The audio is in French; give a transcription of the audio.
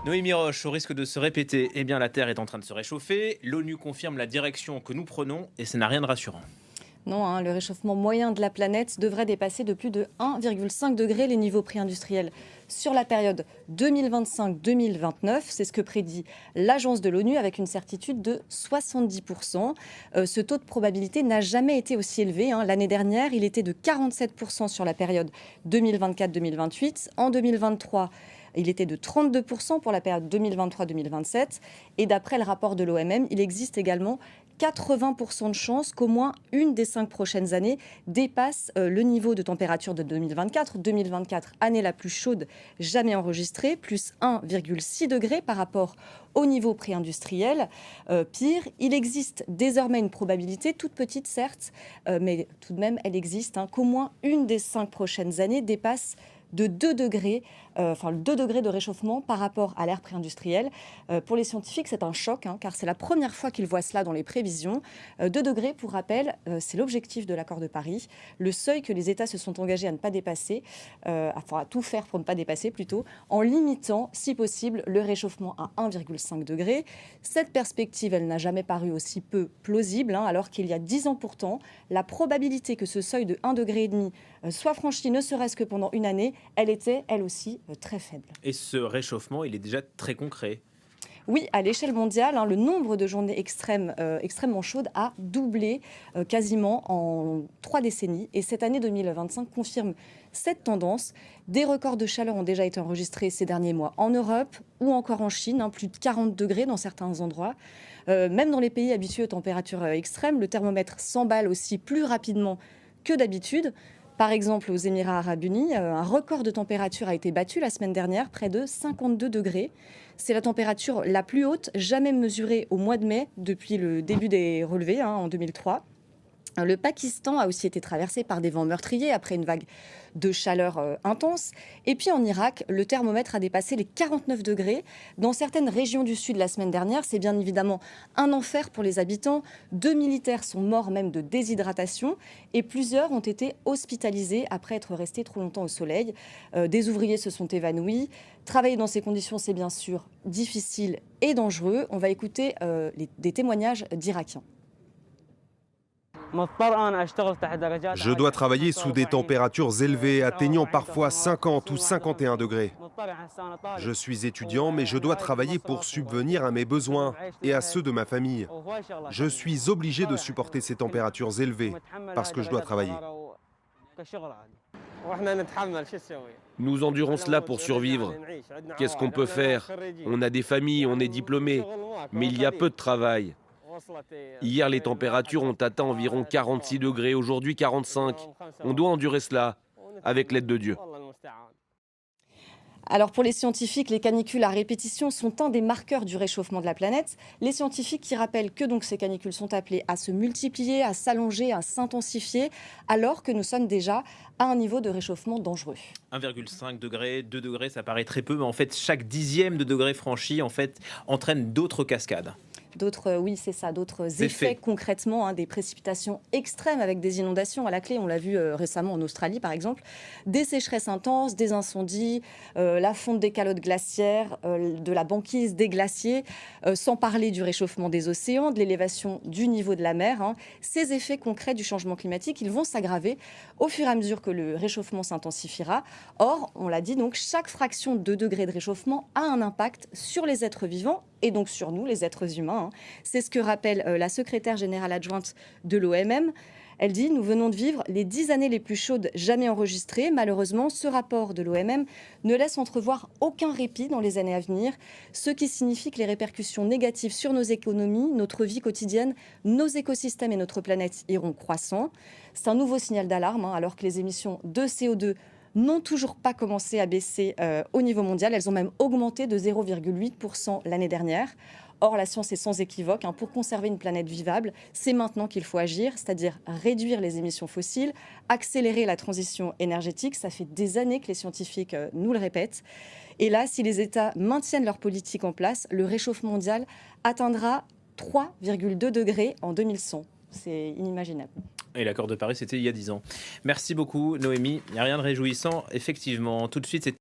Noémie Roche, au risque de se répéter, eh bien la Terre est en train de se réchauffer. L'ONU confirme la direction que nous prenons et ça n'a rien de rassurant. Non, le réchauffement moyen de la planète devrait dépasser de plus de 1,5 degré les niveaux préindustriels sur la période 2025-2029. C'est ce que prédit l'agence de l'ONU avec une certitude de 70%. Ce taux de probabilité n'a jamais été aussi élevé. L'année dernière, il était de 47% sur la période 2024-2028. En 2023, il était de 32% pour la période 2023-2027. Et d'après le rapport de l'OMM, il existe également 80% de chances qu'au moins une des 5 prochaines années dépasse le niveau de température de 2024. 2024, année la plus chaude jamais enregistrée, plus 1,6 degré par rapport au niveau pré-industriel. Pire, il existe désormais une probabilité, toute petite certes, mais tout de même elle existe, qu'au moins une des 5 prochaines années dépasse de 2 degrés, 2 degrés de réchauffement par rapport à l'ère pré-industrielle. Pour les scientifiques, c'est un choc, car c'est la première fois qu'ils voient cela dans les prévisions. 2 degrés, pour rappel, c'est l'objectif de l'accord de Paris, le seuil que les États se sont engagés à ne pas dépasser, à tout faire pour ne pas dépasser plutôt, en limitant, si possible, le réchauffement à 1,5 degré. Cette perspective, elle n'a jamais paru aussi peu plausible, alors qu'il y a 10 ans pourtant, la probabilité que ce seuil de 1,5 degré soit franchi ne serait-ce que pendant une année, elle était, elle aussi, très faible. Et ce réchauffement, il est déjà très concret. Oui, à l'échelle mondiale, le nombre de journées extrêmement chaudes a doublé quasiment en 3 décennies. Et cette année 2025 confirme cette tendance. Des records de chaleur ont déjà été enregistrés ces derniers mois en Europe ou encore en Chine, plus de 40 degrés dans certains endroits. Même dans les pays habitués aux températures extrêmes, le thermomètre s'emballe aussi plus rapidement que d'habitude. Par exemple, aux Émirats arabes unis, un record de température a été battu la semaine dernière, près de 52 degrés. C'est la température la plus haute jamais mesurée au mois de mai depuis le début des relevés en 2003. Le Pakistan a aussi été traversé par des vents meurtriers après une vague de chaleur intense. Et puis en Irak, le thermomètre a dépassé les 49 degrés. Dans certaines régions du sud la semaine dernière, c'est bien évidemment un enfer pour les habitants. 2 militaires sont morts même de déshydratation et plusieurs ont été hospitalisés après être restés trop longtemps au soleil. Des ouvriers se sont évanouis. Travailler dans ces conditions, c'est bien sûr difficile et dangereux. On va écouter des témoignages d'Irakiens. Je dois travailler sous des températures élevées, atteignant parfois 50 ou 51 degrés. Je suis étudiant, mais je dois travailler pour subvenir à mes besoins et à ceux de ma famille. Je suis obligé de supporter ces températures élevées parce que je dois travailler. Nous endurons cela pour survivre. Qu'est-ce qu'on peut faire? On a des familles, on est diplômés, mais il y a peu de travail. Hier, les températures ont atteint environ 46 degrés, aujourd'hui 45. On doit endurer cela, avec l'aide de Dieu. Alors pour les scientifiques, les canicules à répétition sont un des marqueurs du réchauffement de la planète. Les scientifiques qui rappellent que donc ces canicules sont appelées à se multiplier, à s'allonger, à s'intensifier, alors que nous sommes déjà à un niveau de réchauffement dangereux. 1,5 degré, 2 degrés, ça paraît très peu, mais en fait, chaque dixième de degré franchi entraîne d'autres cascades. Oui, c'est ça, d'autres effets concrètement, des précipitations extrêmes avec des inondations à la clé. On l'a vu récemment en Australie, par exemple. Des sécheresses intenses, des incendies, la fonte des calottes glaciaires, de la banquise des glaciers, sans parler du réchauffement des océans, de l'élévation du niveau de la mer. Ces effets concrets du changement climatique, ils vont s'aggraver au fur et à mesure que le réchauffement s'intensifiera. Or, on l'a dit, donc, chaque fraction de degré de réchauffement a un impact sur les êtres vivants et donc sur nous, les êtres humains. C'est ce que rappelle la secrétaire générale adjointe de l'OMM. Elle dit « Nous venons de vivre les 10 années les plus chaudes jamais enregistrées. Malheureusement, ce rapport de l'OMM ne laisse entrevoir aucun répit dans les années à venir, ce qui signifie que les répercussions négatives sur nos économies, notre vie quotidienne, nos écosystèmes et notre planète iront croissant. » C'est un nouveau signal d'alarme, alors que les émissions de CO2 n'ont toujours pas commencé à baisser au niveau mondial. Elles ont même augmenté de 0,8% l'année dernière. Or, la science est sans équivoque. Pour conserver une planète vivable, c'est maintenant qu'il faut agir, c'est-à-dire réduire les émissions fossiles, accélérer la transition énergétique. Ça fait des années que les scientifiques nous le répètent. Et là, si les États maintiennent leur politique en place, le réchauffement mondial atteindra 3,2 degrés en 2100. C'est inimaginable. Et l'accord de Paris, c'était il y a 10 ans. Merci beaucoup, Noémie. Il n'y a rien de réjouissant, effectivement. Tout de suite, c'est